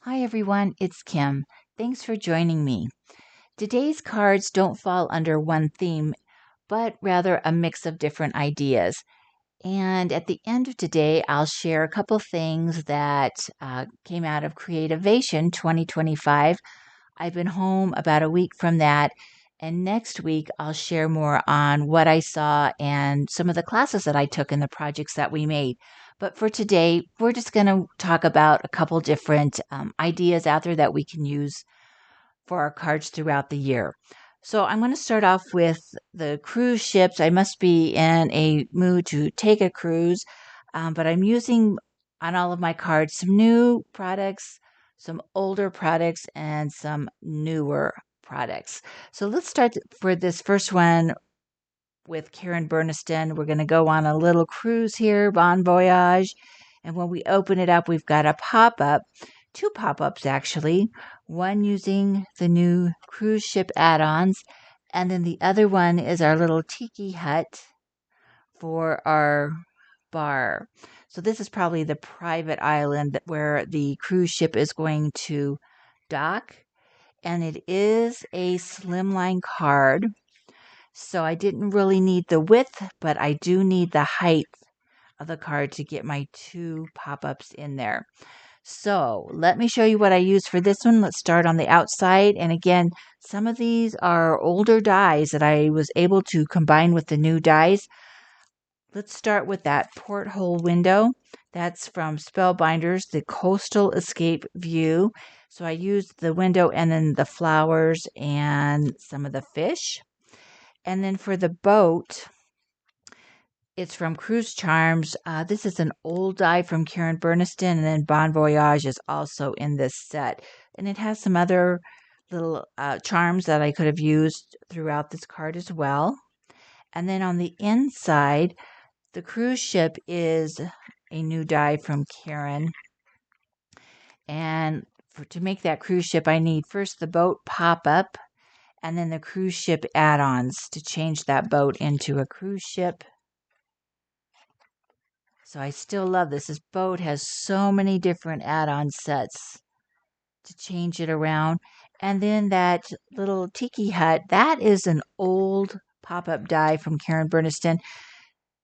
Hi everyone, it's Kim. Thanks for joining me. Today's cards don't fall under one theme, but rather a mix of different ideas. And at the end of today, I'll share a couple things that came out of Creativation 2025. I've been home about a week from that. And next week, I'll share more on what I saw and some of the classes that I took and the projects that we made. But for today, we're just going to talk about a couple different ideas out there that we can use for our cards throughout the year. So I'm going to start off with the cruise ships. I must be in a mood to take a cruise, but I'm using on all of my cards some new products, some older products, and some newer products. So let's start for this first one with Karen Berniston. We're going to go on a little cruise here, Bon Voyage. And when we open it up, we've got a pop up, two pop ups actually, one using the new cruise ship add ons, and then the other one is our little tiki hut for our bar. So this is probably the private island where the cruise ship is going to dock. And it is a slimline card. So I didn't really need the width, but I do need the height of the card to get my two pop-ups in there. So let me show you what I use for this one. Let's start on the outside. And again, some of these are older dies that I was able to combine with the new dies. Let's start with that porthole window. That's from Spellbinders, the Coastal Escape View. So I used the window and then the flowers and some of the fish. And then for the boat, it's from Cruise Charms. This is an old die from Karen Berniston, and then Bon Voyage is also in this set. And it has some other little charms that I could have used throughout this card as well. And then on the inside, the cruise ship is a new die from Karen. And to make that cruise ship, I need first the boat pop-up, and then the cruise ship add-ons to change that boat into a cruise ship. So I still love this. This boat has so many different add-on sets to change it around. And then that little tiki hut, that is an old pop-up die from Karen Berniston.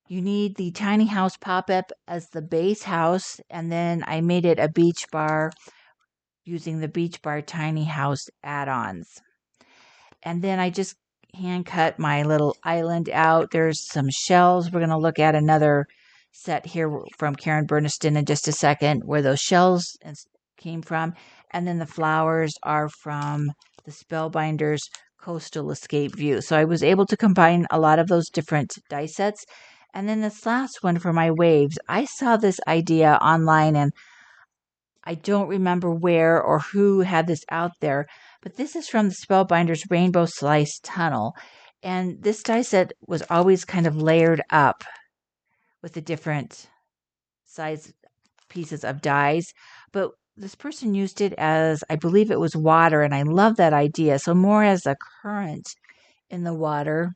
You need the tiny house pop-up as the base house, and then I made it a beach bar using the beach bar tiny house add-ons. And then I just hand cut my little island out. There's some shells. We're going to look at another set here from Karen Berniston in just a second where those shells came from. And then the flowers are from the Spellbinders Coastal Escape View. So I was able to combine a lot of those different die sets. And then this last one for my waves, I saw this idea online and I don't remember where or who had this out there, but this is from the Spellbinders Rainbow Slice Tunnel. And this die set was always kind of layered up with the different size pieces of dies. But this person used it as, I believe it was water, and I love that idea. So more as a current in the water.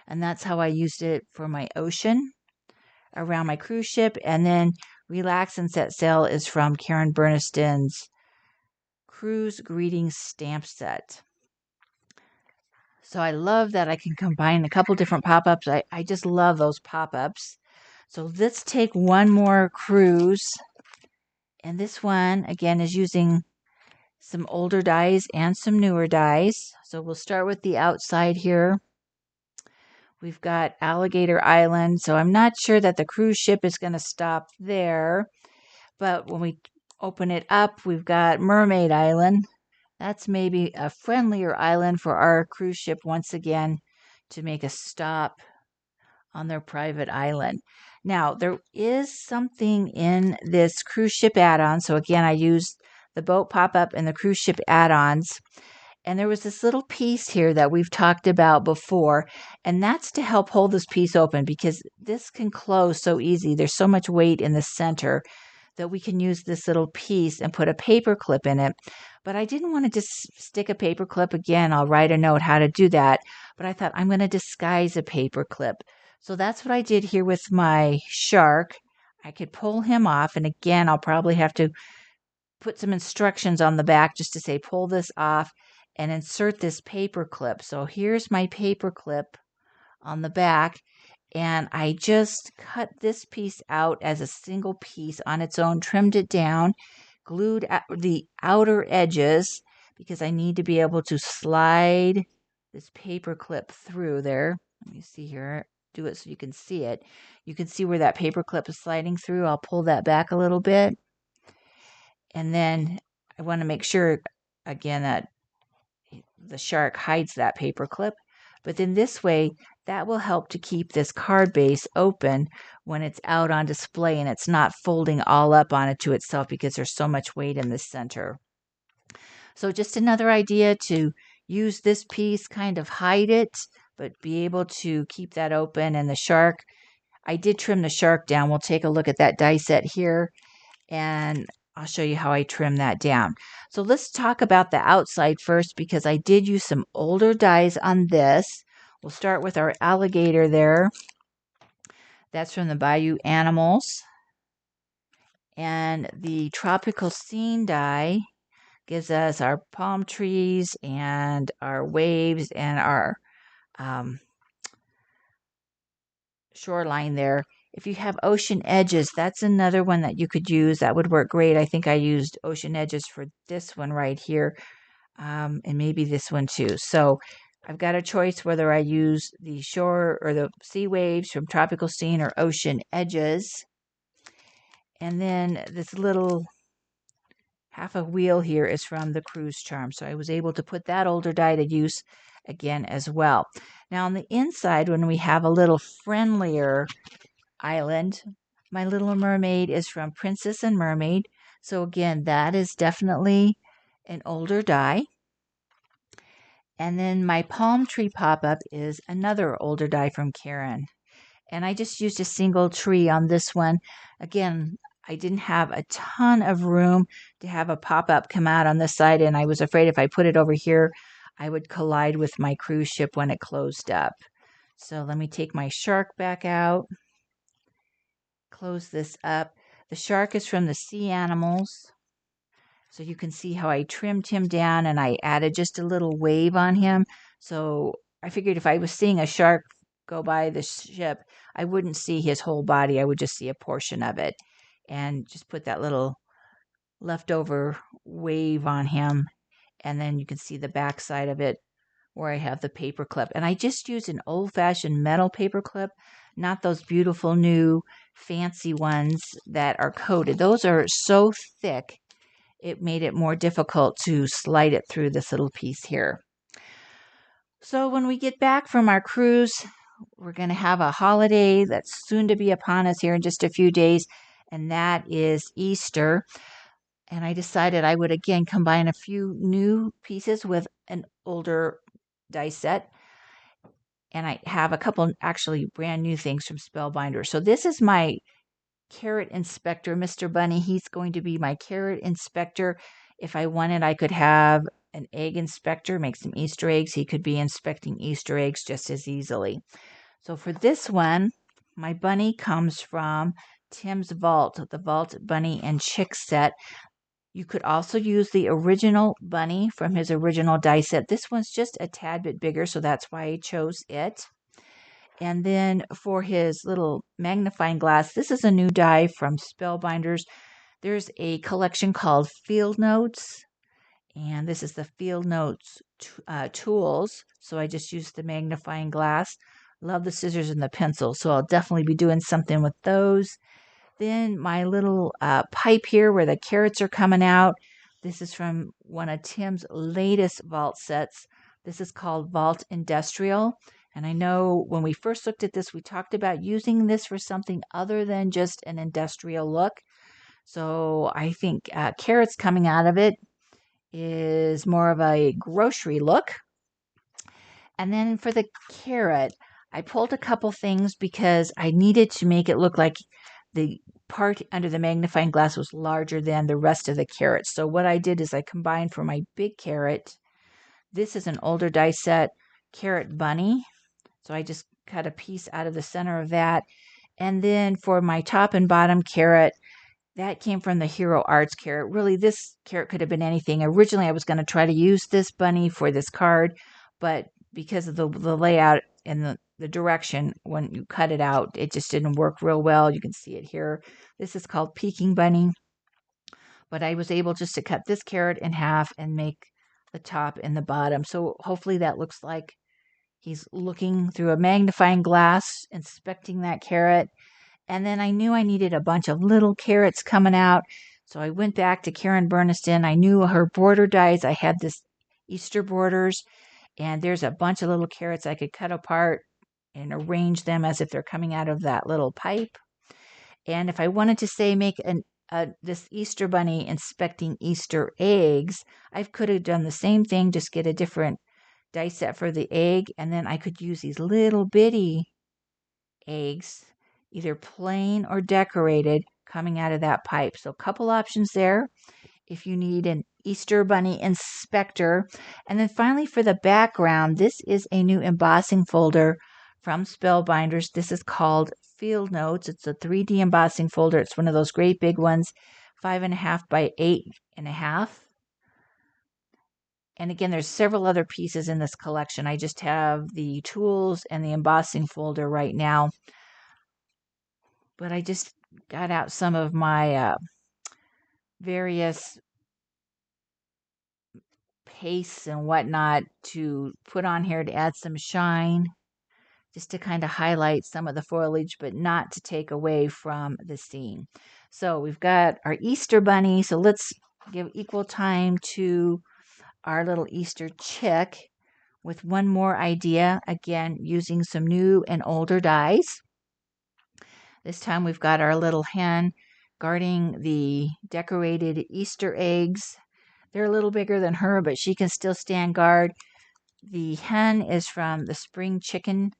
And that's how I used it for my ocean around my cruise ship. And then Relax and Set Sail is from Karen Berniston's Cruise Greetings stamp set. So I love that I can combine a couple different pop-ups. I just love those pop-ups. So let's take one more cruise. And this one, again, is using some older dies and some newer dies. So we'll start with the outside here. We've got Alligator Island. So I'm not sure that the cruise ship is going to stop there. But when we open it up, we've got Mermaid Island. That's maybe a friendlier island for our cruise ship once again to make a stop on their private island. Now, there is something in this cruise ship add-on. So again, I used the boat pop-up and the cruise ship add-ons. And there was this little piece here that we've talked about before, and that's to help hold this piece open because this can close so easy. There's so much weight in the center that we can use this little piece and put a paper clip in it. But I didn't want to just stick a paper clip. Again, I'll write a note how to do that. But I thought I'm going to disguise a paper clip. So that's what I did here with my shark. I could pull him off. And again, I'll probably have to put some instructions on the back just to say pull this off and insert this paper clip. So here's my paper clip on the back, and I just cut this piece out as a single piece on its own, trimmed it down, glued the outer edges because I need to be able to slide this paper clip through there. Let me see here. Do it so you can see it. You can see where that paper clip is sliding through. I'll pull that back a little bit. And then I want to make sure, again, that the shark hides that paper clip. But then this way, that will help to keep this card base open when it's out on display and it's not folding all up on it to itself because there's so much weight in the center. So just another idea to use this piece, kind of hide it, but be able to keep that open. And the shark, I did trim the shark down. We'll take a look at that die set here, and I'll show you how I trim that down. So let's talk about the outside first because I did use some older dies on this. We'll start with our alligator there. That's from the Bayou Animals. And the tropical scene die gives us our palm trees and our waves and our shoreline there. If you have ocean edges, that's another one that you could use. That would work great. I think I used ocean edges for this one right here, and maybe this one too. So I've got a choice whether I use the shore or the sea waves from tropical scene or ocean edges. And then this little half a wheel here is from the cruise charm. So I was able to put that older die to use again as well. Now on the inside, when we have a little friendlier island, my Little Mermaid is from Princess and Mermaid. So again, that is definitely an older die. And then my palm tree pop-up is another older die from Karen. And I just used a single tree on this one. Again, I didn't have a ton of room to have a pop-up come out on this side, and I was afraid if I put it over here, I would collide with my cruise ship when it closed up. So let me take my shark back out. Close this up. The shark is from the Sea Animals. So you can see how I trimmed him down and I added just a little wave on him. So I figured if I was seeing a shark go by the ship, I wouldn't see his whole body. I would just see a portion of it. And just put that little leftover wave on him. And then you can see the back side of it where I have the paper clip. And I just used an old-fashioned metal paper clip, not those beautiful new fancy ones that are coated. Those are so thick, it made it more difficult to slide it through this little piece here. So when we get back from our cruise, we're going to have a holiday that's soon to be upon us here in just a few days, and that is Easter. And I decided I would again combine a few new pieces with an older die set. And I have a couple actually brand new things from Spellbinder. So this is my carrot inspector, Mr. Bunny. He's going to be my carrot inspector. If I wanted, I could have an egg inspector, make some Easter eggs. He could be inspecting Easter eggs just as easily. So for this one, my bunny comes from Tim's Vault, the Vault Bunny and Chick set. You could also use the original bunny from his original die set. This one's just a tad bit bigger, so that's why I chose it. And then for his little magnifying glass, this is a new die from Spellbinders. There's a collection called Field Notes, and this is the Field Notes tools. So I just used the magnifying glass. Love the scissors and the pencil, so I'll definitely be doing something with those. Then my little pipe here where the carrots are coming out. This is from one of Tim's latest vault sets. This is called Vault Industrial. And I know when we first looked at this, we talked about using this for something other than just an industrial look. So I think carrots coming out of it is more of a grocery look. And then for the carrot, I pulled a couple things because I needed to make it look like the part under the magnifying glass was larger than the rest of the carrots. So what I did is I combined for my big carrot. This is an older die set carrot bunny. So I just cut a piece out of the center of that. And then for my top and bottom carrot, that came from the Hero Arts carrot. Really, this carrot could have been anything. Originally, I was going to try to use this bunny for this card, but because of the layout and the direction, when you cut it out, it just didn't work real well. You can see it here. This is called Peking Bunny, but I was able just to cut this carrot in half and make the top and the bottom. So hopefully that looks like he's looking through a magnifying glass, inspecting that carrot. And then I knew I needed a bunch of little carrots coming out. So I went back to Karen Burniston. I knew her border dies. I had this Easter borders, and there's a bunch of little carrots I could cut apart and arrange them as if they're coming out of that little pipe. And if I wanted to say make this Easter bunny inspecting Easter eggs, I could have done the same thing, just get a different die set for the egg, and then I could use these little bitty eggs, either plain or decorated, coming out of that pipe. So a couple options there if you need an Easter bunny inspector. And then finally for the background, this is a new embossing folder from Spellbinders. This is called Field Notes. It's a 3D embossing folder. It's one of those great big ones, 5.5 by 8.5. And again, there's several other pieces in this collection. I just have the tools and the embossing folder right now. But I just got out some of my various pastes and whatnot to put on here to add some shine, just to kind of highlight some of the foliage, but not to take away from the scene. So we've got our Easter bunny. So let's give equal time to our little Easter chick with one more idea, again, using some new and older dies. This time we've got our little hen guarding the decorated Easter eggs. They're a little bigger than her, but she can still stand guard. The hen is from the Spring Chicken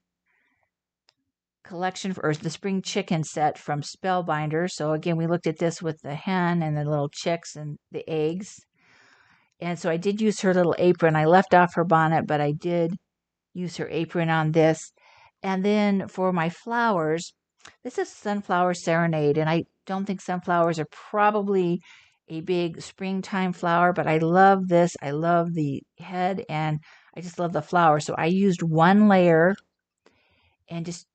collection, or the Spring Chicken set from Spellbinder. So again, we looked at this with the hen and the little chicks and the eggs. And so I did use her little apron. I left off her bonnet, but I did use her apron on this. And then for my flowers, this is Sunflower Serenade, and I don't think sunflowers are probably a big springtime flower, but I love this. I love the head, and I just love the flower. So I used one layer and just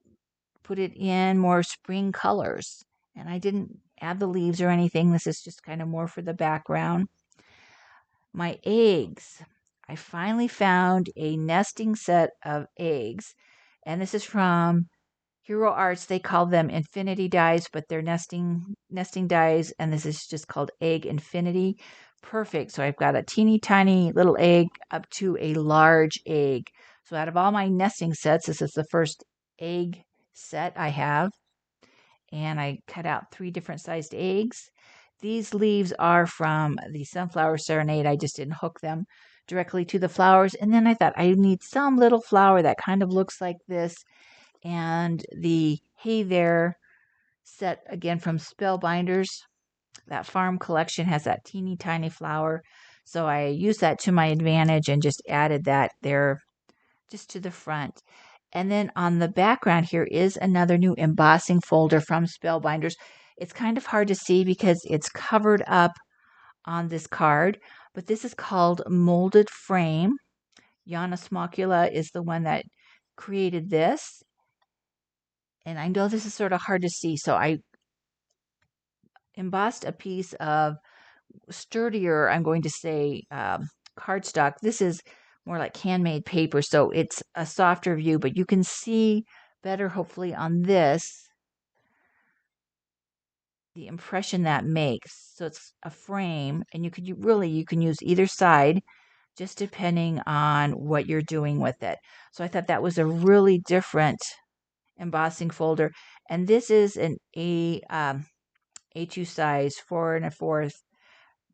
put it in more spring colors. And I didn't add the leaves or anything. This is just kind of more for the background. My eggs. I finally found a nesting set of eggs, and this is from Hero Arts. They call them infinity dies, but they're nesting dies, and this is just called Egg Infinity. Perfect. So I've got a teeny tiny little egg up to a large egg. So out of all my nesting sets, this is the first egg set I have. And I cut out 3 different sized eggs. These leaves are from the Sunflower Serenade. I just didn't hook them directly to the flowers. And then I thought I need some little flower that kind of looks like this. And the Hey There set, again from Spellbinders, that farm collection has that teeny tiny flower. So I used that to my advantage and just added that there just to the front. And then on the background here is another new embossing folder from Spellbinders. It's kind of hard to see because it's covered up on this card, but this is called Molded Frame. Jana Smokula is the one that created this. And I know this is sort of hard to see, so I embossed a piece of sturdier, I'm going to say, cardstock. This is more like handmade paper, so it's a softer view, but you can see better, hopefully, on this, the impression that makes. So it's a frame, and you can use either side, just depending on what you're doing with it. So I thought that was a really different embossing folder, and this is an A2 size, 4 1/4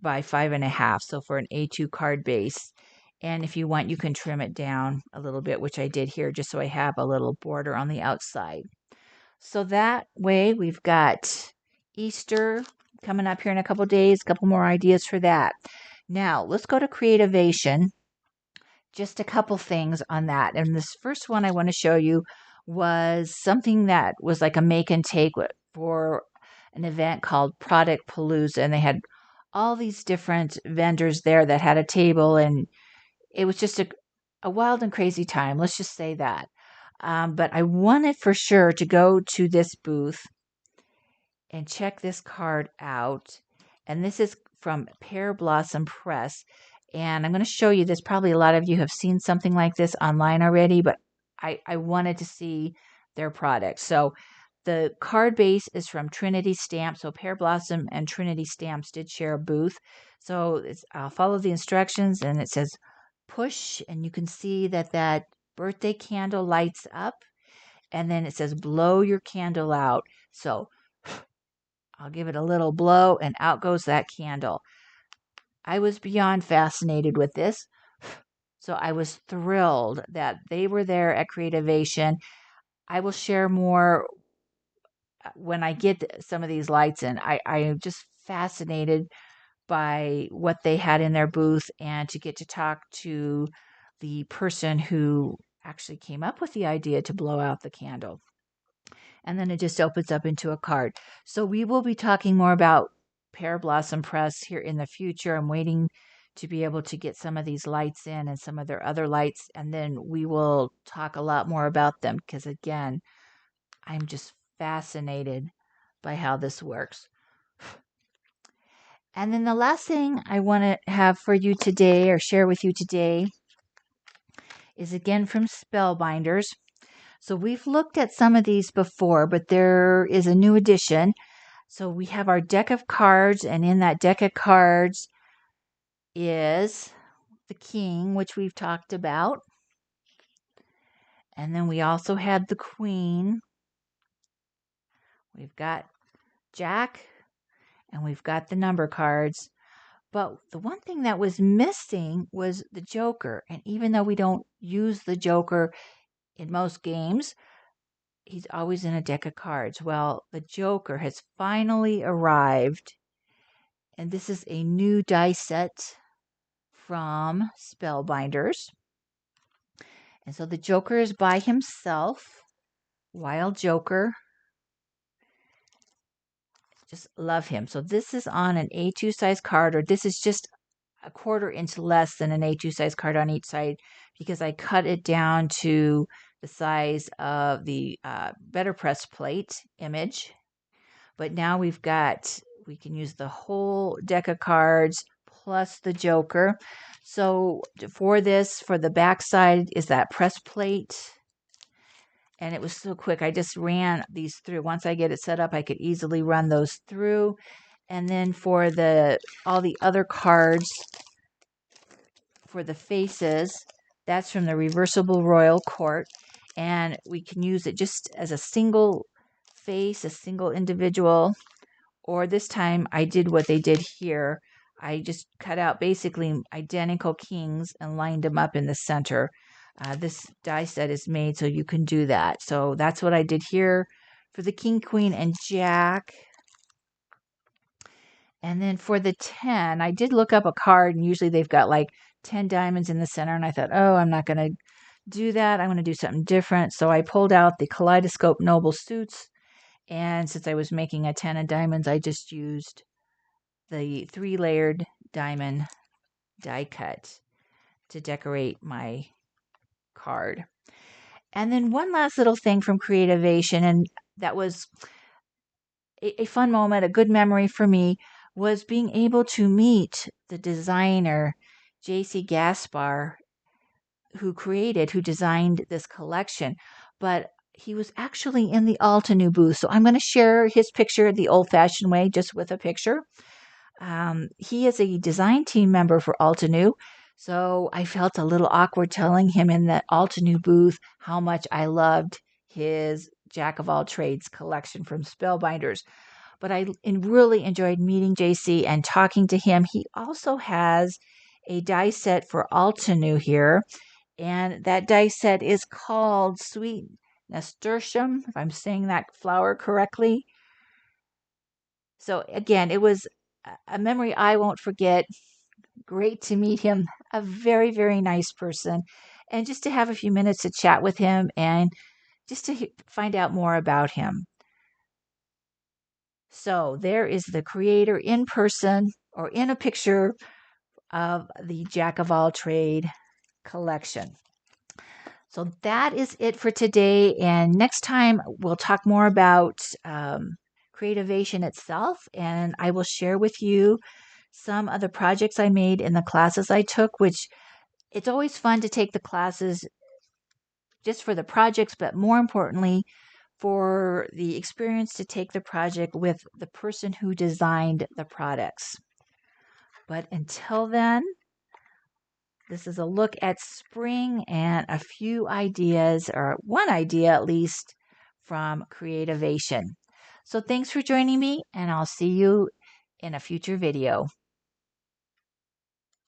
by 5.5. So for an A2 card base. And if you want, you can trim it down a little bit, which I did here, just so I have a little border on the outside. So that way we've got Easter coming up here in a couple days, a couple more ideas for that. Now let's go to Creativation. Just a couple things on that. And this first one I want to show you was something that was like a make and take for an event called Product Palooza, and they had all these different vendors there that had a table, and it was just a wild and crazy time. Let's just say that. But I wanted for sure to go to this booth and check this card out. And this is from Pear Blossom Press. And I'm going to show you this. Probably a lot of you have seen something like this online already, but I wanted to see their product. So the card base is from Trinity Stamps. So Pear Blossom and Trinity Stamps did share a booth. So I'll follow the instructions, and it says push, and you can see that birthday candle lights up, and then it says blow your candle out. So I'll give it a little blow, and out goes that candle. I was beyond fascinated with this. So I was thrilled that they were there at Creativation. I will share more when I get some of these lights in. I am just fascinated by what they had in their booth, and to get to talk to the person who actually came up with the idea to blow out the candle. And then it just opens up into a card. So we will be talking more about Pear Blossom Press here in the future. I'm waiting to be able to get some of these lights in and some of their other lights, and then we will talk a lot more about them, because again, I'm just fascinated by how this works. And then the last thing I want to have for you today, or share with you today, is again from Spellbinders. So we've looked at some of these before, but there is a new edition. So we have our deck of cards, and in that deck of cards is the king, which we've talked about. And then we also had the queen. We've got Jack, and we've got the number cards. But the one thing that was missing was the Joker. And even though we don't use the Joker in most games, he's always in a deck of cards. Well, the Joker has finally arrived. And this is a new die set from Spellbinders. And so the Joker is by himself. Wild Joker. Just love him. So this is on an A2 size card, or this is just a 1/4 inch less than an A2 size card on each side, because I cut it down to the size of the Better Press plate image. But now we can use the whole deck of cards plus the Joker. So for the back side is that press plate. And it was so quick. I just ran these through. Once I get it set up, I could easily run those through. And then for all the other cards, for the faces, that's from the Reversible Royal Court. And we can use it just as a single face, a single individual. Or this time I did what they did here. I just cut out basically identical kings and lined them up in the center. This die set is made so you can do that. So that's what I did here for the king, queen, and jack. And then for the 10, I did look up a card, and usually they've got like 10 diamonds in the center. And I thought, oh, I'm not going to do that. I'm going to do something different. So I pulled out the Kaleidoscope Noble Suits. And since I was making a 10 of diamonds, I just used the 3-layered diamond die cut to decorate my card. And then one last little thing from Creativation, and that was a fun moment, a good memory for me, was being able to meet the designer, J.C. Gaspar, who designed this collection. But he was actually in the Altenew booth. So I'm going to share his picture the old-fashioned way, just with a picture. He is a design team member for Altenew. So I felt a little awkward telling him in the Altenew booth how much I loved his Jack of all trades collection from Spellbinders. But I really enjoyed meeting JC and talking to him. He also has a die set for Altenew here. And that die set is called Sweet Nasturtium, if I'm saying that flower correctly. So again, it was a memory I won't forget. Great to meet him. A very, very nice person. And just to have a few minutes to chat with him and just to find out more about him. So there is the creator in person or in a picture of the Jack of all trade collection. So that is it for today. And next time we'll talk more about creativation itself. And I will share with you some of the projects I made in the classes I took, which it's always fun to take the classes just for the projects, but more importantly, for the experience to take the project with the person who designed the products. But until then, this is a look at spring and a few ideas, or one idea at least, from Creativation. So thanks for joining me, and I'll see you in a future video.